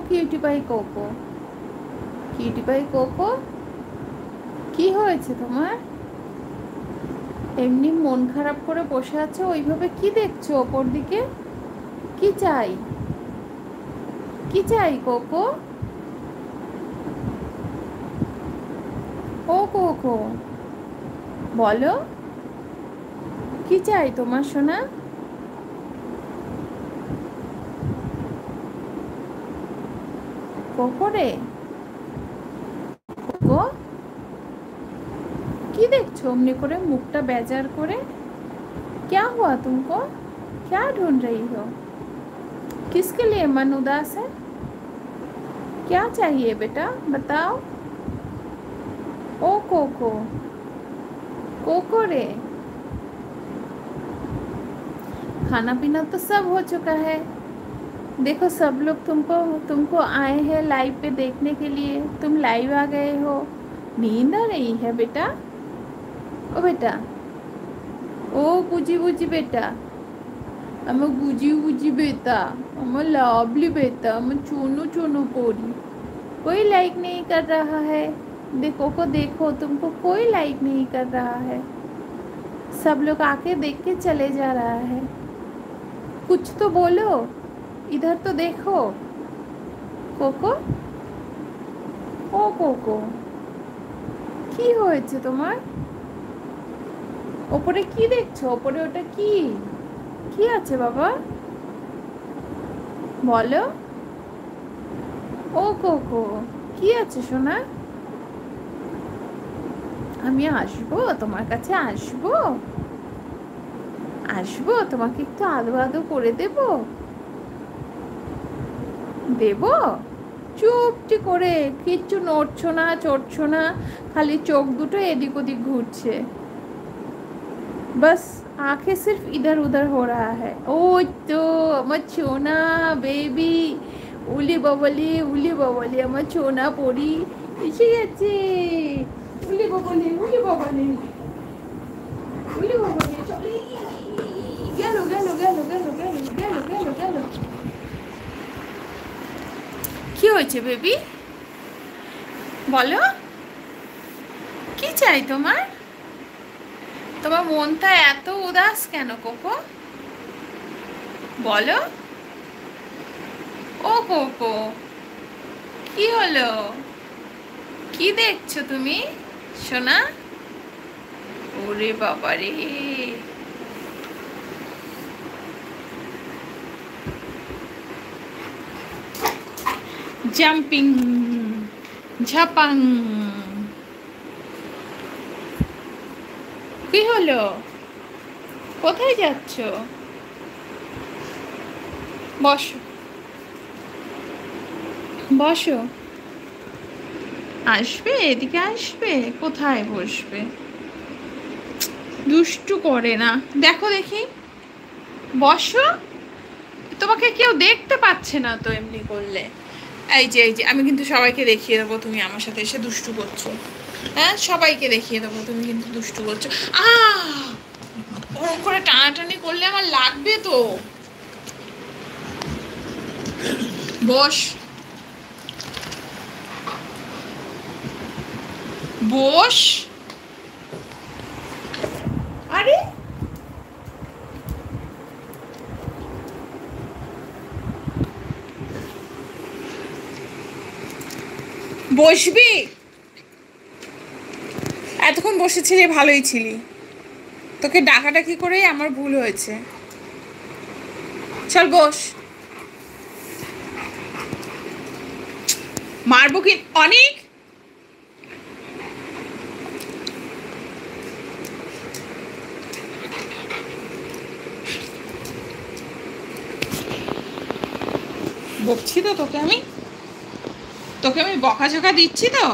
Cutie pie cocoa, cutie pie cocoa, কি হয়েছে তোমার? এমনি মন খারাপ করে বসে আছো, ওইভাবে কি দেখছো ওপর দিকে? কি চাই, কি চাই কোকো? ও কোকো, বলো কি চাই তোমার সোনা? কোকো রে, কোকো, কি দেখছো অमनी করে मुखटा बेजार करे? क्या हुआ तुमको? क्या ढूंढ रही हो? किसके लिए मन उदास है? क्या चाहिए बेटा, बताओ। ओ कोको, कोको रे, खाना पीना तो सब हो चुका है। देखो सब लोग तुमको तुमको आए हैं लाइव पे देखने के लिए, तुम लाइव आ गए हो। नींद आ रही है बेटा? ओ बेटा, ओ बुजी बुजी बेटा, আমার গুজি গুজি बेटा, আমার लाभली बेटा, আমার चुनु चुनु पोरी। कोई लाइक नहीं कर रहा है। देखो को देखो, तुमको कोई लाइक नहीं कर रहा है। सब लोग आके देख के चले जा रहा है। कुछ तो बोलो, इधर तो देखो। कोको, ও কোকো, কি হয়েছে তোমার? ওপরে কি দেখছো? ওপরে ওটা কি? কি আছে বাবা, বলো। ও কোকো, কি আছে সোনা? আমি আসবো তোমার কাছে, আসবো, আসবো তোমাকে একটু আদো আদো করে দেব, দেব। চুপটি করে, কিচ্ছু নড়ছো না চড়ছো না, খালি চোখ দুটো এদিক ওদিক घूरছে, बस आंखें सिर्फ इधर उधर हो रहा है। ओ तो আমার সোনা বেবি, উলি বাবলি আমার সোনা পরি এসে গেছে। উলি বাবলি, উলি বাবলি, উলি বাবলি, চলে গেল গেল গেল গেল গেল গেল গেল গেল। কি হয়েছে বেবি, বলো কি চাই তোমার? তোমার মনটা এত উদাস কেন কোকো, বলো। ও কোকো, কি হলো? কি দেখছো তুমি সোনা? ওরে বাবা রে, জাম্পিং ঝাপাং, কি হলো? কোথায় যাচ্ছ? বসো, বসো, আসবে এদিকে, আসবে, কোথায় বসবে? দুষ্টু করে না, দেখো দেখি, বসো। তোমাকে কেউ দেখতে পাচ্ছে না তো এমনি করলে। এই যে এই যে, আমি কিন্তু সবাইকে দেখিয়ে দেবো তুমি আমার সাথে এসে দুষ্টু করছো। হ্যাঁ, সবাইকে দেখিয়ে দেবো তুমি কিন্তু দুষ্টু করছো। ওরকম করে টানাটানি করলে আমার লাগবে তো। বস, বস। আরে বসবি, এতক্ষণ বসেছিলি ভালোই ছিলি, তোকে ডাকাডাকি করেই আমার ভুল হয়েছে। চল বস। মারবো কি অনেক? বকছি তো তোকে আমি, তোকে আমি বকাঝকা দিচ্ছি তো।